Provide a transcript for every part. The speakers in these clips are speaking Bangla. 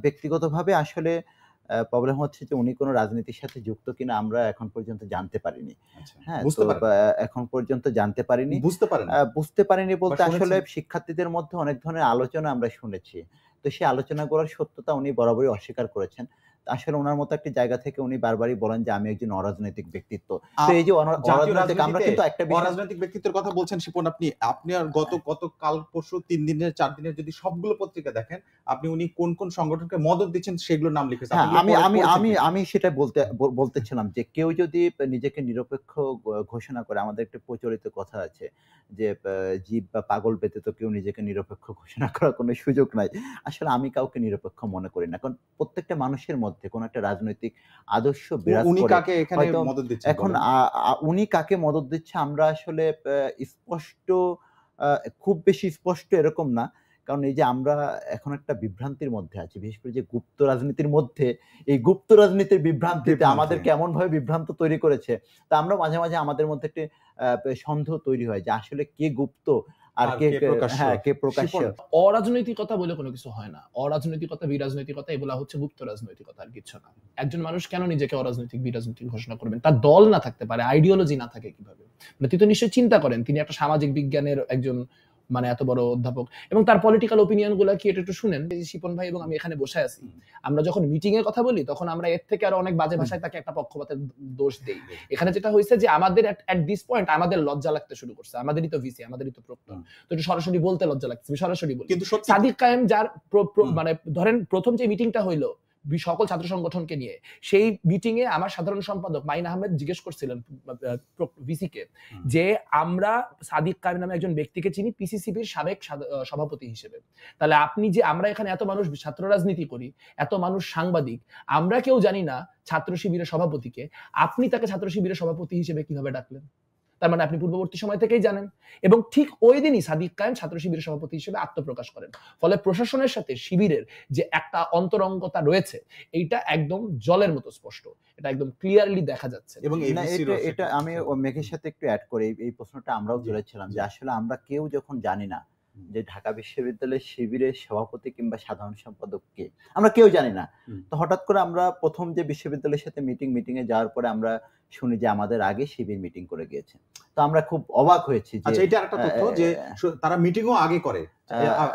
ব্যক্তিগতভাবে আসলে প্রবলেম হচ্ছে যে উনি কোন রাজনীতির সাথে যুক্ত কিনা আমরা এখন পর্যন্ত জানতে পারিনি। আচ্ছা, হ্যাঁ? বুঝতে পারেন? এখন পর্যন্ত জানতে পারিনি। বুঝতে পারেন? বুঝতে পারিনি বা বলতে আসলে শুনেছেন? শিক্ষার্থীদের মধ্যে অনেক ধরনের আলোচনা আমরা শুনেছি। তো সেই আলোচনাগুলোর সত্যতা উনি বরাবরই অস্বীকার করেছেন। আসলে উনার মতো একটা জায়গা থেকে উনি বারবারই বলেন যে, "আমি একজন অরাজনৈতিক ব্যক্তিত্ব।" তো এই যে জাতীয় অরাজনৈতিক আমরা রাজনীতিতে কিন্তু একটা বিষয় অরাজনৈতিক ব্যক্তিত্বের কথা বলছেন শিপন আপনি। আপনি আর গত কাল পরশু ৩ দিনের ৪ দিনের যদি সবগুলো পত্রিকা দেখেন, আপনি উনি কোন সংগঠনকে মদত দিচ্ছেন সেগুলোর নাম লিখেছে। হ্যাঁ, আপনি এগুলো আমি আমি পড়েছেন আমি কিনা? আমি সেটা বলতেছিলাম যে কেউ যদি নিজেকে নিরপেক্ষ ঘোষণা করে, আমাদের একটা প্রচলিত কথা আছে যে, জীব বা পাগল ব্যতীত কেউ নিজেকে নিরপেক্ষ ঘোষণা করার কোনো সুযোগ নাই। আসলে আমি কাউকে নিরপেক্ষ মনে করি না। কারণ প্রত্যেকটা মানুষের মধ্যে কোনো একটা রাজনৈতিক আদর্শ বিরাজ উনি করে। কাকে এখানে হয়তো মদত দিচ্ছেন এখন বলেন? উনি কাকে মদদ দিচ্ছে আমরা আসলে স্পষ্ট আ খুব বেশি স্পষ্ট এরকম না। কারণ এই যে আমরা এখন একটা বিভ্রান্তির মধ্যে আছি। বিশেষ করে যে গুপ্ত রাজনীতির মধ্যে, এই গুপ্ত রাজনীতির বিভ্রান্তিতে বিভ্রান্তি। আমাদেরকে এমনভাবে বিভ্রান্ত তৈরি করেছে। তা আমরা মাঝে মাঝে আমাদের মধ্যে একটি সন্দেহ তৈরি হয় যে আসলে কে গুপ্ত আর আর কে কে প্রকাশ্য? হ্যাঁ, কে প্রকাশ্য। শিপন অরাজনৈতিকতা বলে কোনো কিছু হয় না। অরাজনৈতিকতা, বিরাজনৈতিকতা এগুলা হচ্ছে গুপ্ত রাজনৈতিকতা আর কিচ্ছু না। একজন মানুষ কেন নিজেকে অরাজনৈতিক, বিরাজনৈতিক ঘোষণা করবেন? তার দল না থাকতে পারে, আইডিওলজি না থাকে কিভাবে? মানে তিনি তো নিশ্চয়ই চিন্তা করেন তিনি একটা সামাজিক বিজ্ঞানের একজন মানে এত বড় অধ্যাপক এবং তার পলিটিক্যাল ওপিনিয়ন গুলা কি এটা একটু শুনেন। এই যে শিপন ভাই এবং আমি এখানে বসে আছি। আমরা যখন মিটিং এর কথা বলি তখন আমরা এর থেকে আরো অনেক বাজে ভাষায় তাকে একটা পক্ষপাতের দোষ দেই। এখানে যেটা হইছে যে আমাদের এট দিস পয়েন্ট আমাদের লজ্জা লাগতে শুরু করছে। আমাদেরই তো ভিসি, আমাদেরই তো প্রক্টর। তো একটু সরাসরি বলতে লজ্জা লাগছে। আমি সরাসরি বলি। কিন্তু সত্যি সাদিক কায়েম যার মানে ধরেন প্রথম যে মিটিংটা হইলো সকল ছাত্র সংগঠনকে নিয়ে সেই মিটিং এ আমার সাধারণ সম্পাদক মাইন আহমেদ জিজ্ঞেস করছিলেন ভিসি কে যে আমরা সাদিক কায়েম নামে একজন ব্যক্তিকে চিনি পিসিসিবির সাবেক সভাপতি হিসেবে। তাহলে আপনি যে আমরা এখানে এত মানুষ ছাত্র রাজনীতি করি, এত মানুষ সাংবাদিক, আমরা কেউ জানি না ছাত্র শিবিরের সভাপতিকে, আপনি তাকে ছাত্র শিবিরের সভাপতি হিসেবে কিভাবে ডাকলেন? তার মানে আপনি পূর্ববর্তী সময় থেকেই জানেন এবং ঠিক ওই দিনই সাদিক কায়েম ছাত্র শিবিরের সভাপতি হিসেবে আত্মপ্রকাশ করেন। ফলে প্রশাসনের সাথে শিবিরের যে একটা অন্তরঙ্গতা রয়েছে এইটা একদম জলের মতো স্পষ্ট। এটা একদম ক্লিয়ারলি দেখা যাচ্ছে। এবং না এবিসিরও এটা আমি মেঘের সাথে একটু এড করি। এই প্রশ্নটা আমরাও তুলেছিলাম যে আসলে আমরা কেউ যখন জানি না যে ঢাকা বিশ্ববিদ্যালয়ের শিবিরের সভাপতি কিংবা সাধারণ সম্পাদক কে? আমরা কেউ জানি না। তো হঠাৎ করে আমরা ১ম যে বিশ্ববিদ্যালয়ের সাথে মিটিং এ যাওয়ার পরে আমরা শুনি যে আমাদের আগে শিবির মিটিং করে গিয়েছে। তো আমরা খুব অবাক হয়েছি যে আচ্ছা, এটা আরেকটা তথ্য যে তারা মিটিংও আগে করে।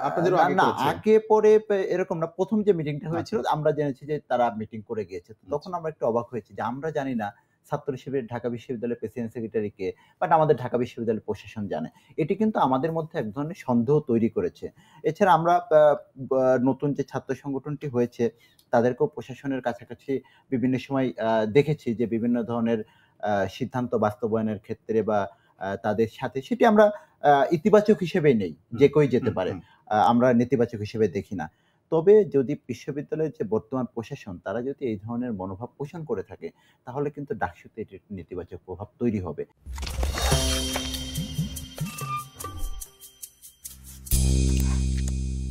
আপনাদেরও আগে না করেছে। আগে পরে এরকম না। ১ম যে মিটিংটা হয়েছিল আমরা জেনেছি যে তারা মিটিং করে গিয়েছে। তখন আমরা একটু অবাক হয়েছি যে আমরা জানি না ছাত্র শিবিরের ঢাকা বিশ্ববিদ্যালয়ের প্রেসিডেন্ট সেক্রেটারি কে, বাট আমাদের ঢাকা বিশ্ববিদ্যালয়ের প্রশাসন জানে। এটি কিন্তু আমাদের মধ্যে এক ধরনের সন্দেহ তৈরি করেছে। এছাড়া আমরা নতুন যে ছাত্র সংগঠনটি হয়েছে তাদেরকেও প্রশাসনের কাছাকাছি বিভিন্ন সময় দেখেছি যে বিভিন্ন ধরনের সিদ্ধান্ত বাস্তবায়নের ক্ষেত্রে বা তাদের সাথে সেটি আমরা ইতিবাচক হিসেবেই নেই। যে কেউই যেতে পারে। আমরা নেতিবাচক হিসেবে দেখি না। তবে যদি বিশ্ববিদ্যালয়ের যে বর্তমান প্রশাসন তারা যদি এই ধরনের মনোভাব পোষণ করে থাকে তাহলে কিন্তু ডাকসুতে এটির নেতিবাচক প্রভাব তৈরি হবে।